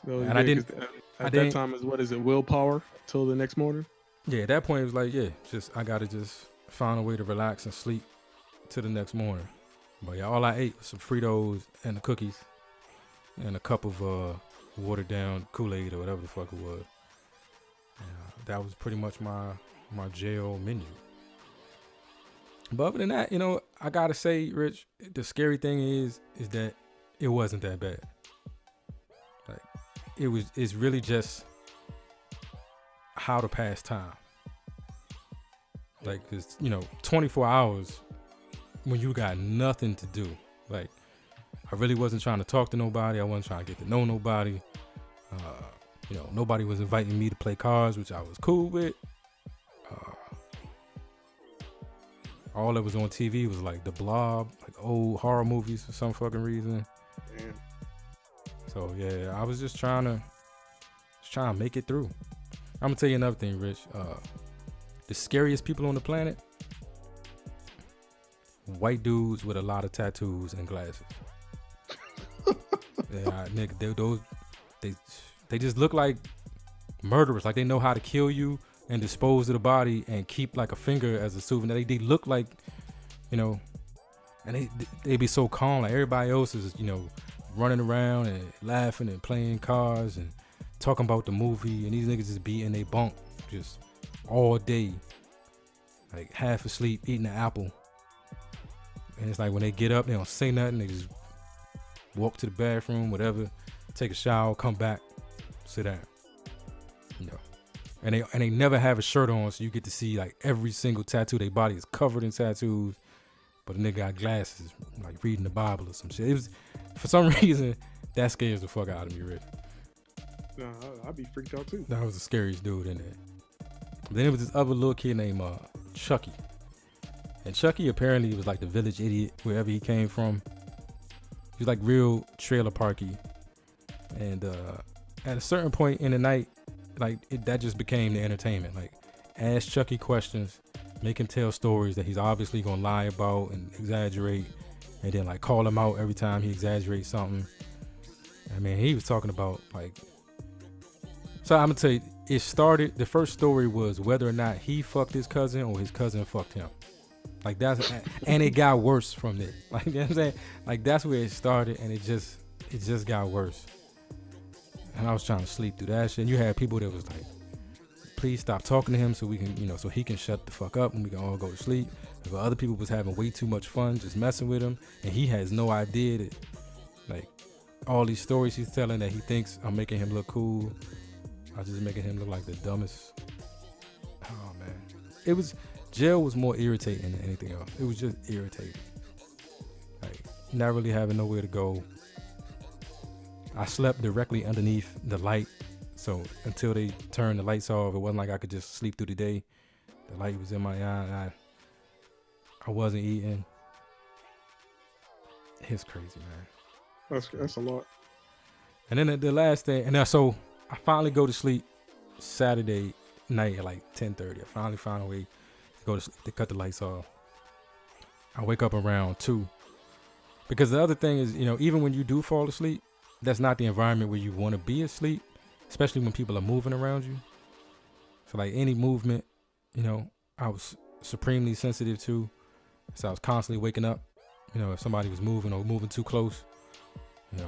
No, and I didn't. At that time is what is it? Willpower till the next morning. Yeah, at that point it was like, yeah, I gotta just find a way to relax and sleep till the next morning. But yeah, all I ate was some Fritos and the cookies and a cup of watered down Kool-Aid or whatever the fuck it was. That was pretty much my jail menu. But other than that, I gotta say, Rich, the scary thing is that it wasn't that bad. Like, it's really just how to pass time. Like, it's 24 hours when you got nothing to do. Like, I really wasn't trying to talk to nobody. I wasn't trying to get to know nobody. Nobody was inviting me to play cards, which I was cool with. All that was on TV was like The Blob, like old horror movies for some fucking reason. Damn. So yeah, I was just trying to make it through. I'm gonna tell you another thing, Rich. The scariest people on the planet, white dudes with a lot of tattoos and glasses. Yeah, nigga, they just look like murderers. Like, they know how to kill you and dispose of the body and keep like a finger as a souvenir. They look like, and they be so calm. Like, everybody else is, running around and laughing and playing cards and talking about the movie, and these niggas just be in their bunk just all day, like half asleep, eating an apple. And it's like, when they get up, they don't say nothing. They just walk to the bathroom, whatever, take a shower, come back, sit down. And they never have a shirt on, so you get to see like every single tattoo. Their body is covered in tattoos. but a nigga got glasses, like reading the Bible or some shit. It was, for some reason, that scares the fuck out of me, Rich. Nah, I'd be freaked out too. That was the scariest dude in there. Then there was this other little kid named Chucky. And Chucky apparently was like the village idiot wherever he came from. He was like real trailer parky. And at a certain point in the night, like that just became the entertainment. Like, ask Chucky questions, make him tell stories that he's obviously gonna lie about and exaggerate, and then like call him out every time he exaggerates something. I mean, he was talking about like. So I'm gonna tell you, it started. The first story was whether or not he fucked his cousin or his cousin fucked him. Like that's, and it got worse from there. Like, you know what I'm saying? Like that's where it started, and it just got worse. And I was trying to sleep through that shit. And you had people that was like, please stop talking to him so we can, so he can shut the fuck up and we can all go to sleep. But other people was having way too much fun just messing with him, and he has no idea that, like, all these stories he's telling that he thinks I'm making him look cool. I was just making him look like the dumbest. Oh man, jail was more irritating than anything else. It was just irritating. Like, not really having nowhere to go. I slept directly underneath the light, so until they turned the lights off, it wasn't like I could just sleep through the day. The light was in my eye. I wasn't eating. It's crazy, man. That's a lot. And then the last thing, and so I finally go to sleep Saturday night at like 10:30. I finally found a way to go to sleep. They cut the lights off. I wake up around 2. Because the other thing is, even when you do fall asleep, that's not the environment where you want to be asleep, especially when people are moving around you. So like any movement, I was supremely sensitive to. So I was constantly waking up, if somebody was moving or moving too close, and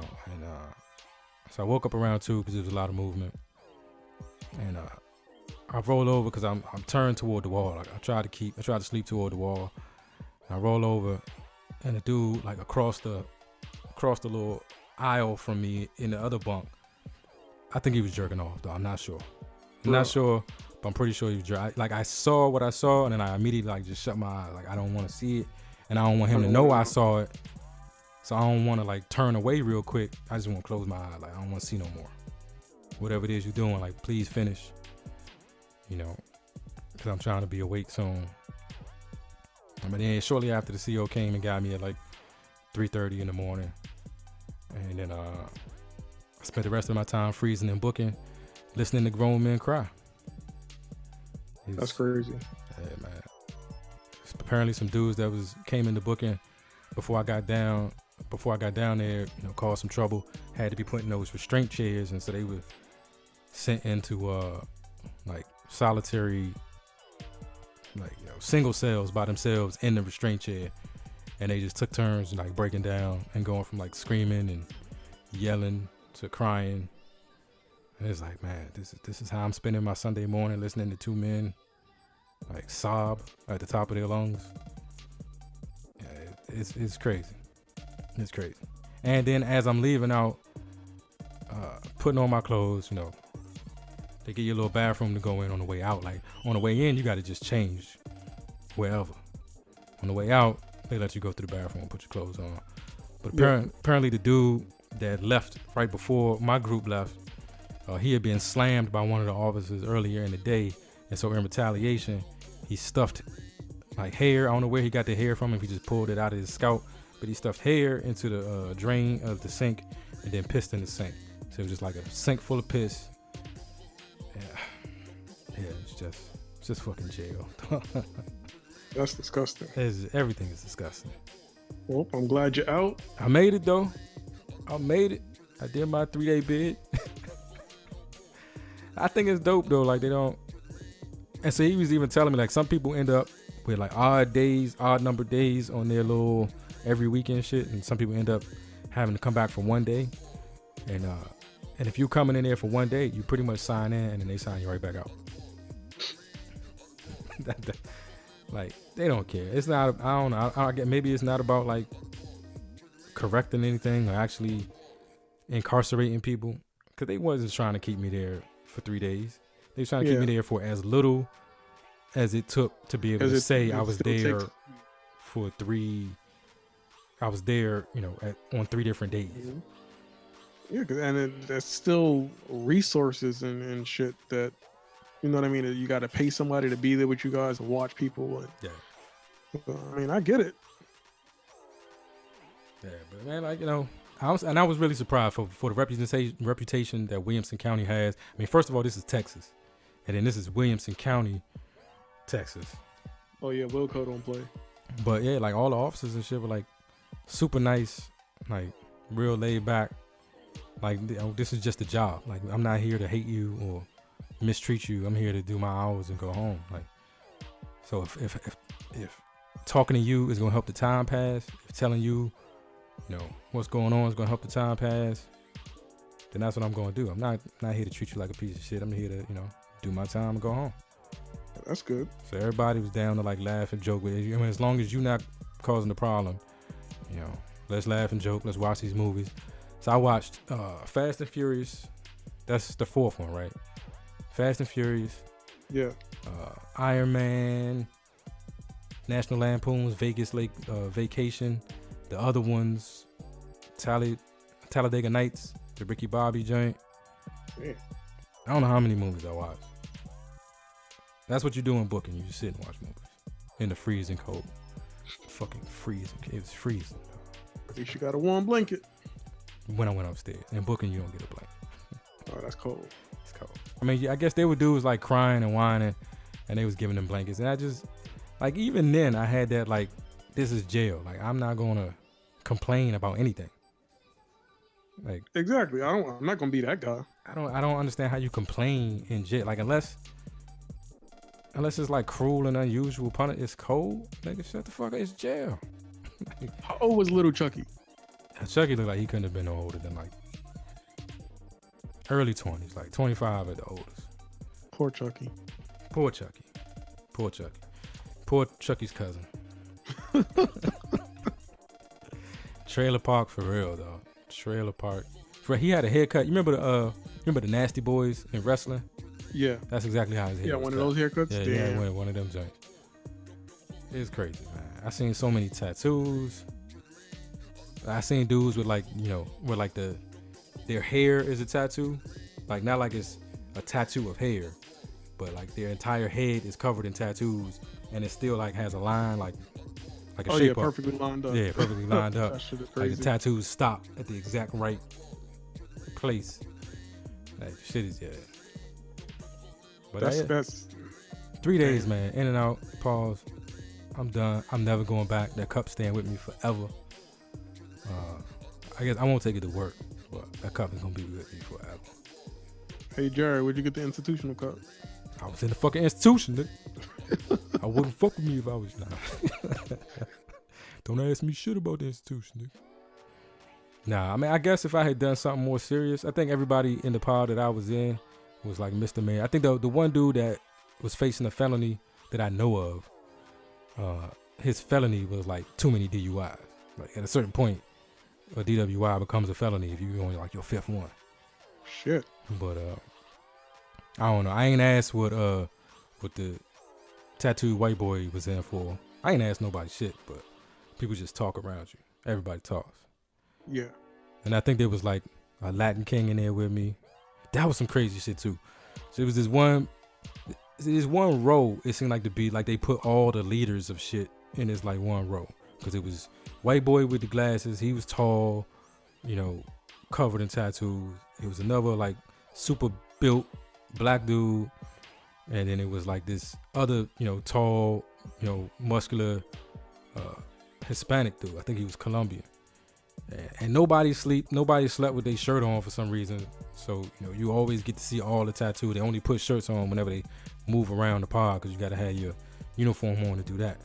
so I woke up around 2 because there was a lot of movement. And I roll over because I'm turned toward the wall. Like I try to sleep toward the wall. And I roll over, and the dude like across the little aisle from me in the other bunk. I think he was jerking off though. I'm not sure. Not sure, but I'm pretty sure he was jerking. Like I saw what I saw, and then I immediately like just shut my eyes. Like I don't want to see it, and I don't want him to know I saw it. So I don't want to like turn away real quick. I just want to close my eyes. Like I don't want to see no more. Whatever it is you're doing, like please finish. Because I'm trying to be awake soon. But then shortly after, the CO came and got me at like 3:30 in the morning. And then I spent the rest of my time freezing and booking, listening to grown men cry. That's crazy. Yeah, man. Apparently some dudes that came into booking before I got down there, caused some trouble, had to be put in those restraint chairs, and so they were sent into like solitary, like single cells by themselves in the restraint chair, and they just took turns like breaking down and going from like screaming and yelling to crying. And it's like, man, this is how I'm spending my Sunday morning, listening to 2 men like sob at the top of their lungs. Yeah, it's crazy. It's crazy. And then as I'm leaving out, putting on my clothes, they give you a little bathroom to go in on the way out. Like on the way in, you got to just change wherever. On the way out, they let you go to the bathroom and put your clothes on. But apparently the dude that left right before my group left, he had been slammed by one of the officers earlier in the day. And so in retaliation, he stuffed like hair. I don't know where he got the hair from, if he just pulled it out of his scalp. But he stuffed hair into the drain of the sink and then pissed in the sink. So it was just like a sink full of piss. Yeah, it's just fucking jail. That's disgusting. Everything is disgusting. Well, I'm glad you're out. I made it though. I did my 3-day bid. I think it's dope though. Like they don't. And so he was even telling me like some people end up with like odd number days on their little every weekend shit, and some people end up having to come back for 1 day. And if you're coming in there for 1 day, you pretty much sign in and then they sign you right back out. Like they don't care. It's not. I don't know. I get maybe it's not about like correcting anything or actually incarcerating people, because they wasn't trying to keep me there for 3 days. They was trying to keep me there for as little as it took to be able to say I was there for 3. I was there, you know, on 3 different days. Mhm. Yeah, that's still resources and shit that, you know what I mean? You got to pay somebody to be there with you guys and watch people. And, Yeah. I mean, I get it. Yeah, but man, like, you know, I was really surprised for the reputation that Williamson County has. I mean, first of all, this is Texas, and then this is Williamson County, Texas. Oh yeah, Wilco don't play. But yeah, like all the officers and shit were like super nice, like real laid back. Like, you know, this is just a job. Like, I'm not here to hate you or mistreat you. I'm here to do my hours and go home. Like, so if talking to you is gonna help the time pass, if telling you, you know, what's going on is gonna help the time pass, then that's what I'm gonna do. I'm not here to treat you like a piece of shit. I'm here to, you know, do my time and go home. That's good. So everybody was down to like laugh and joke with it. I mean, as long as you're not causing the problem, you know, let's laugh and joke. Let's watch these movies. So I watched Fast and Furious. That's the 4th one, right? Fast and Furious. Yeah. Iron Man. National Lampoon's Vegas Lake Vacation. The other ones, Talladega Nights, the Ricky Bobby joint. Yeah. I don't know how many movies I watched. That's what you do in booking. You just sit and watch movies in the freezing cold. Fucking freezing. It was freezing. At least you got a warm blanket. When I went upstairs. In booking, you don't get a blanket. Oh, that's cold. It's cold. I mean, I guess they would do was like crying and whining, and they was giving them blankets. And I just, like, even then, I had that, like, this is jail. Like, I'm not going to complain about anything. Like, Exactly. I'm not gonna be that guy. I don't understand how you complain in jail. Like, unless it's like cruel and unusual punishment. It's cold, nigga. Shut the fuck up. It's jail. How old was little Chucky? Chucky looked like he couldn't have been no older than like early 20s, like 25 at the oldest. Poor Chucky. Poor Chucky. Poor Chucky. Poor Chucky's cousin. Trailer Park for real though. Trailer Park. He had a haircut. You remember the Nasty Boys in wrestling? Yeah. That's exactly how his hair was One cut. of those haircuts. Yeah, Damn. yeah, one of them joints. It's crazy, man. I seen so many tattoos. I seen dudes with like, you know, where like their hair is a tattoo, like not like it's a tattoo of hair, but like their entire head is covered in tattoos, and it still like has a line like a shape up. Perfectly lined up. Yeah, perfectly lined up. That shit is Like crazy. the tattoos stop at the exact right place. Like shit is But That's 3 days, man. In and out. Pause. I'm done. I'm never going back. That cup staying with me forever. I guess I won't take it to work, but that cup is gonna be with me forever. Hey Jerry, where'd you get the institutional cup? I was in the fucking institution, nigga. I wouldn't fuck with me if I was not. Don't ask me shit about the institution, nigga. Nah, I mean, I guess if I had done something more serious, I think everybody in the pod that I was in was like Mr. Man. I think the one dude that was facing a felony that I know of, his felony was like too many DUIs. Like at a certain point, a DWI becomes a felony if you only like your 5th one. Shit. But I don't know. I ain't asked what the tattooed white boy was in for. I ain't asked nobody shit, but people just talk around you. Everybody talks. Yeah. And I think there was like a Latin king in there with me. That was some crazy shit too. So it was this one row. It seemed like to be like they put all the leaders of shit in this like one row, because it was white boy with the glasses. He was tall, you know, covered in tattoos. It was another like super built black dude, and then it was like this other, you know, tall, you know, muscular Hispanic dude. I think he was Colombian. And nobody slept with their shirt on for some reason. So, you know, you always get to see all the tattoo. They only put shirts on whenever they move around the pod, because you got to have your uniform on to do that.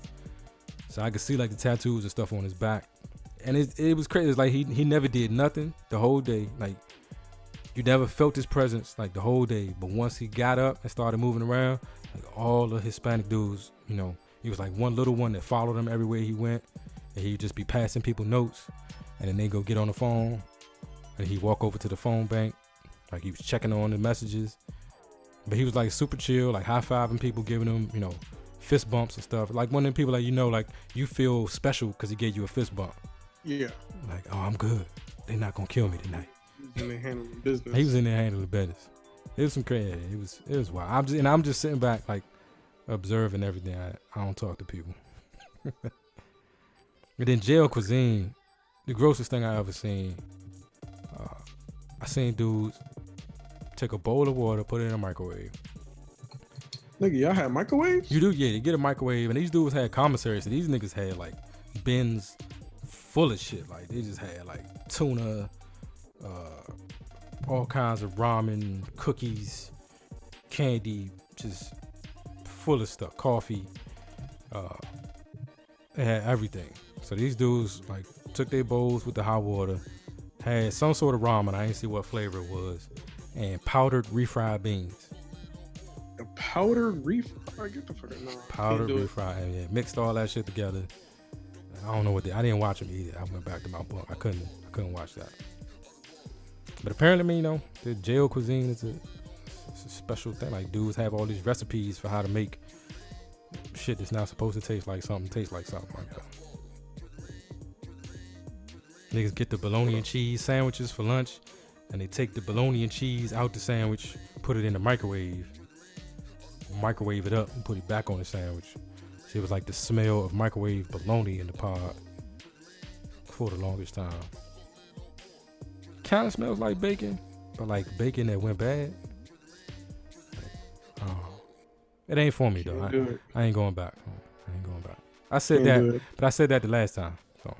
So I could see like the tattoos and stuff on his back. And it was crazy. It's like he never did nothing the whole day. Like, you never felt his presence like the whole day. But once he got up and started moving around, like all the Hispanic dudes, you know, he was like one little one that followed him everywhere he went. And he'd just be passing people notes. And then they go get on the phone, and he'd walk over to the phone bank, like he was checking on the messages. But he was like super chill, like high-fiving people, giving them, you know, fist bumps and stuff. Like one of them people like, like you feel special because he gave you a fist bump. Yeah. Like, oh, I'm good. They're not gonna kill me tonight. And they handling business. He was in there handling business. It was some crazy. It was wild. I'm just sitting back like observing everything. I don't talk to people. And then jail cuisine, the grossest thing I ever seen. I seen dudes take a bowl of water, put it in a microwave. Nigga, y'all had microwaves? You do, yeah. You get a microwave, and these dudes had commissary, so these niggas had like bins full of shit. Like they just had like tuna, all kinds of ramen, cookies, candy, just full of stuff. Coffee. They had everything. So these dudes like took their bowls with the hot water, had some sort of ramen. I didn't see what flavor it was, and powdered refried beans. The powdered refried? Get the fuck out. No, Powdered refried, yeah. Mixed all that shit together. I don't know what I didn't watch them either. I went back to my book. I couldn't watch that. But apparently, the jail cuisine is it's a special thing. Like dudes have all these recipes for how to make shit that's not supposed to taste like something like that. Niggas get the bologna and cheese sandwiches for lunch, and they take the bologna and cheese out the sandwich, put it in the microwave it up, and put it back on the sandwich. So it was like the smell of microwave bologna in the pod for the longest time. Kind of smells like bacon, but like bacon that went bad. It ain't for me though. I ain't going back. I said that, but I said that the last time. So.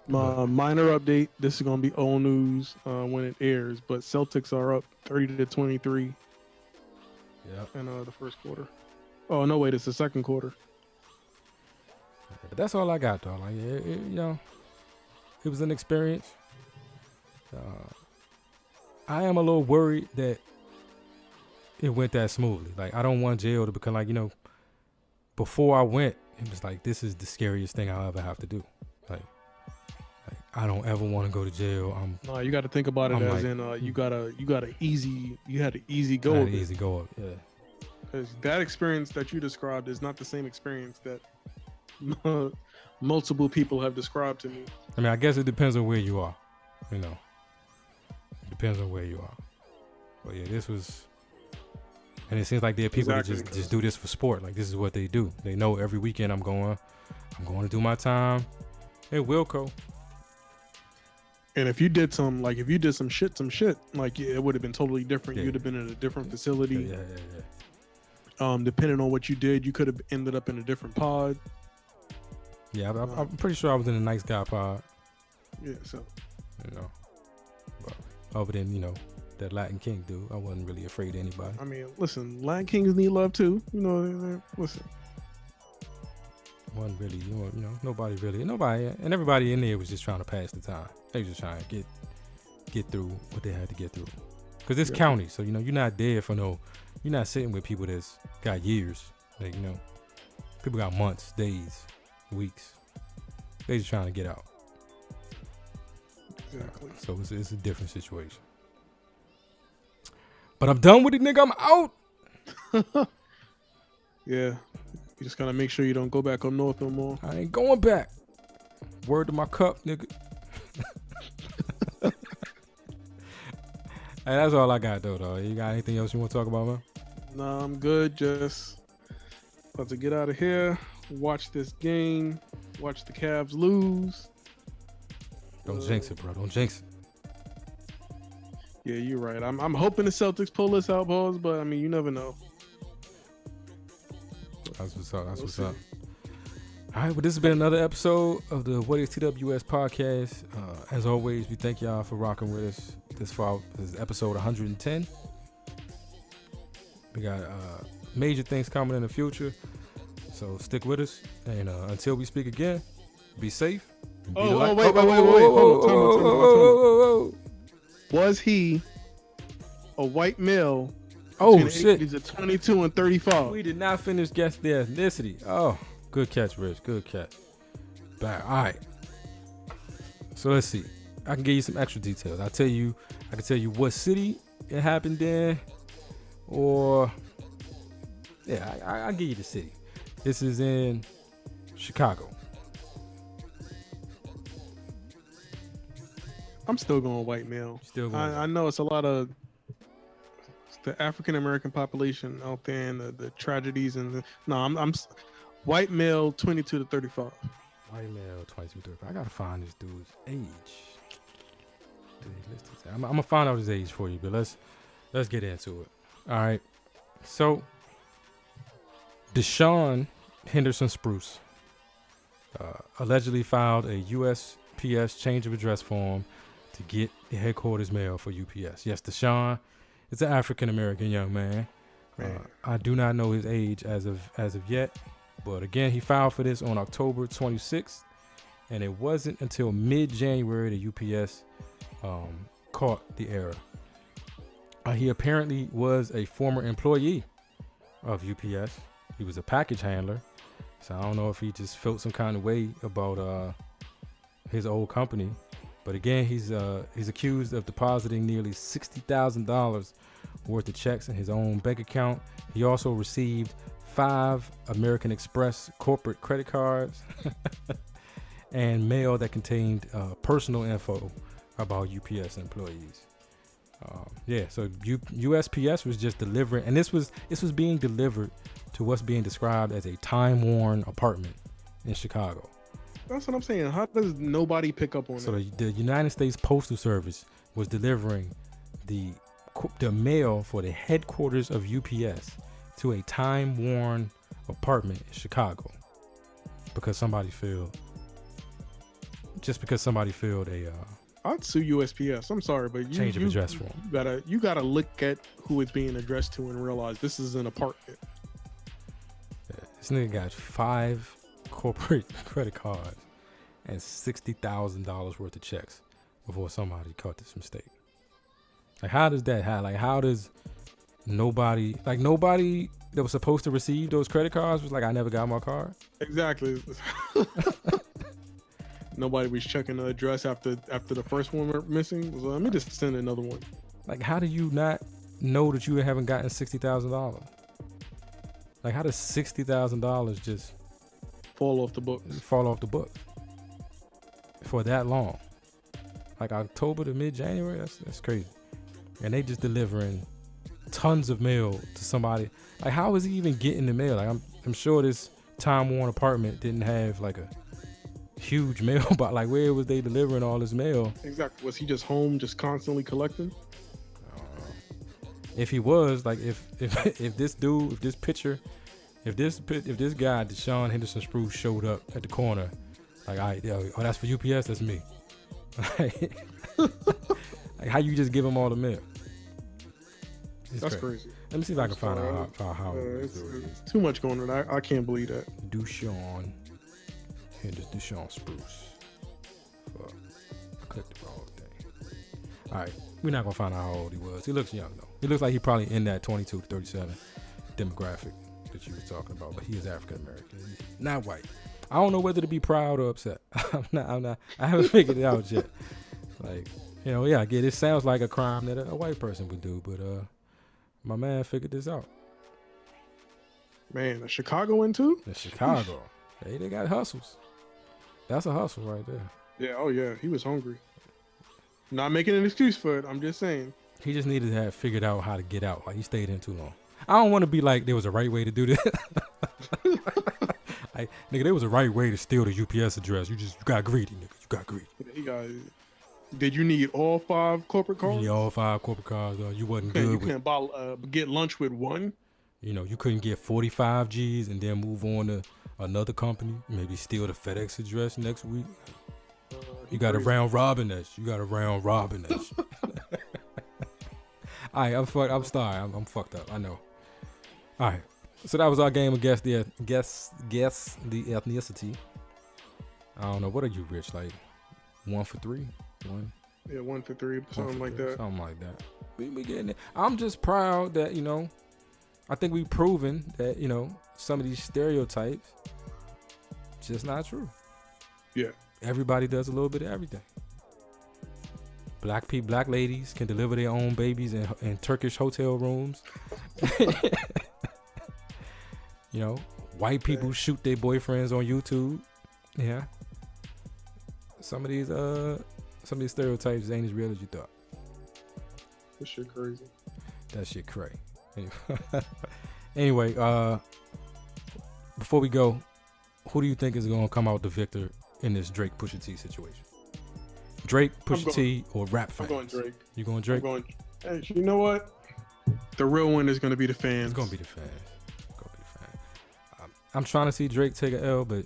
Minor update. This is gonna be old news when it airs, but Celtics are up 30-23. Yeah. In the first quarter. Oh no, wait, it's the second quarter. But that's all I got though. Like it was an experience. I am a little worried that it went that smoothly. Like I don't want jail to become like before I went, it was like this is the scariest thing I'll ever have to do. Like I don't ever want to go to jail. No, you got to think about it as like, in you had an easy go. Had an easy go up, yeah. Because that experience that you described is not the same experience that multiple people have described to me. I mean, I guess it depends on where you are. It depends on where you are. But yeah, this was, and it seems like there are people that just do this for sport. Like this is what they do. They know every weekend I'm going to do my time at Wilco. And if you did some shit, like it would have been totally different. Yeah. You'd have been in a different facility. Yeah. Depending on what you did, you could have ended up in a different pod. Yeah, I'm pretty sure I was in a nice guy pod. Yeah, so. But other than, that Latin King dude, I wasn't really afraid of anybody. I mean, listen, Latin Kings need love too. Listen. Wasn't really, nobody, and everybody in there was just trying to pass the time. They were just trying to get through what they had to get through. Because it's county, so, you're not there for you're not sitting with people that's got years. Like, people got months, days, weeks. They just trying to get out. Exactly. So it's a different situation. But I'm done with it, nigga. I'm out. Yeah. You just gotta make sure you don't go back up north no more. I ain't going back. Word to my cup, nigga. Hey, that's all I got though, dog. You got anything else you want to talk about, man? Nah, I'm good. Just about to get out of here. Watch this game. Watch the Cavs lose. Don't jinx it, bro. Don't jinx it. Yeah, you're right. I'm hoping the Celtics pull this out, boys, but I mean, you never know. That's what's up. That's what's up. All right, well, this has been another episode of the whatisTWS podcast. As always, we thank y'all for rocking with us this far. This is episode 110. We got major things coming in the future, so stick with us. And until we speak again, be safe. Wait. Hold on. Was he a white male? Oh, shit. He's a 22 and 35. We did not finish guess their ethnicity. Oh, good catch, Rich. Good catch. Back. All right. So let's see. I can give you some extra details. I can tell you what city it happened in, or Yeah, I'll give you the city. This is in Chicago. I'm still going white male. Still going I know it's a lot of the African American population out there and the tragedies and I'm white male 22 to 35. White male, 22, 35. I gotta find this dude's age. I'm gonna find out his age for you, but let's get into it. All right. So, Deshaun Henderson Spruce allegedly filed a USPS change of address form to get the headquarters mail for UPS. Yes, Deshaun is an African American young man. I do not know his age as of yet, but again, he filed for this on October 26th, and it wasn't until mid-January that UPS caught the error. He apparently was a former employee of UPS. He was a package handler, so I don't know if he just felt some kind of way about his old company. But again, he's accused of depositing nearly $60,000 worth of checks in his own bank account. He also received 5 American Express corporate credit cards and mail that contained personal info about UPS employees. So USPS was just delivering, and this was being delivered to what's being described as a time-worn apartment in Chicago. That's what I'm saying. How does nobody pick up on it? So the United States Postal Service was delivering the mail for the headquarters of UPS to a time-worn apartment in Chicago because somebody failed a I'd sue USPS. I'm sorry, but change of address form. You gotta look at who it's being addressed to and realize this is an apartment. Yeah, this nigga got 5 corporate credit cards and $60,000 worth of checks before somebody caught this mistake. Like, how does that happen? Like, how does nobody that was supposed to receive those credit cards was like, I never got my card? Exactly. Nobody was checking the address after the first one went missing. So let me just send another one. Like, how do you not know that you haven't gotten $60,000? Like, how does $60,000 just fall off the books for that long? Like October to mid-January, that's crazy. And they just delivering tons of mail to somebody. Like, how is he even getting the mail? Like, I'm sure this time-worn apartment didn't have like a huge mail, but like, where was they delivering all this mail? Exactly. Was he just home, just constantly collecting? If he was, like, if this guy, Deshaun Henderson Spruce, showed up at the corner, like, oh, that's for UPS, that's me. Like, how you just give him all the mail? That's crazy. Let me see if I can find out how it's too much going on. I can't believe that. Deshaun Spruce. Fuck. I clicked the wrong thing. All right, we're not gonna find out how old he was. He looks young though. He looks like he probably in that 22 to 37 demographic that you was talking about, but he is African American, not white. I don't know whether to be proud or upset. I'm not. I haven't figured it out yet. Like, I get it. Sounds like a crime that a white person would do, but my man figured this out. Man, a Chicagoan too? In Chicago. Hey, they got hustles. That's a hustle right there. Yeah, oh yeah, he was hungry. Not making an excuse for it. I'm just saying. He just needed to have figured out how to get out. Like, he stayed in too long. I don't want to be like there was a right way to do this. Like, nigga, there was a right way to steal the UPS address. You got greedy, nigga. You got greedy. Did you need all 5 corporate cards? You need all 5 corporate cards. You wasn't good. You can't get lunch with one. You couldn't get 45 G's and then move on to another company. Maybe steal the FedEx address next week. You got to round robin that. All right, I'm sorry. I'm fucked up. I know. All right. So that was our game of guess the ethnicity. I don't know. What are you, Rich? Like 1 for 3? 1? Yeah, 1 for 3. Something like that. Something like that. We getting it. I'm just proud that, I think we've proven that, some of these stereotypes just not true. Yeah. Everybody does a little bit of everything. Black ladies can deliver their own babies in Turkish hotel rooms. You know, white people shoot their boyfriends on YouTube. Yeah. Some of these stereotypes ain't as real as you thought. This shit crazy. That shit cray. Anyway, before we go, who do you think is gonna come out the victor in this Drake Pusha T situation? Drake, Pusha T, or rap fans? I'm going Drake. You going Drake? Hey, you know what? The real one is gonna be the fans. It's gonna be the fans. I'm trying to see Drake take an L, but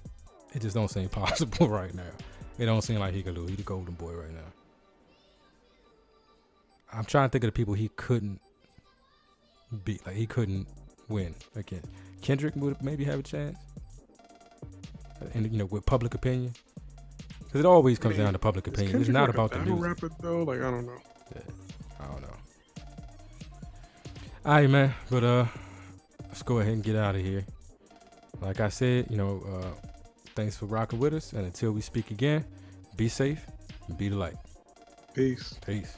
it just don't seem possible right now. It don't seem like he could lose. He the golden boy right now. I'm trying to think of the people he couldn't beat. Like, he couldn't win again. Kendrick would maybe have a chance. And, you know, with public opinion. Because it always comes down to public opinion. It's not about the music. Rapper though? Like, I don't know. Yeah, I don't know. All right, man. But let's go ahead and get out of here. Like I said, you know, thanks for rocking with us. And until we speak again, be safe and be the light. Peace. Peace.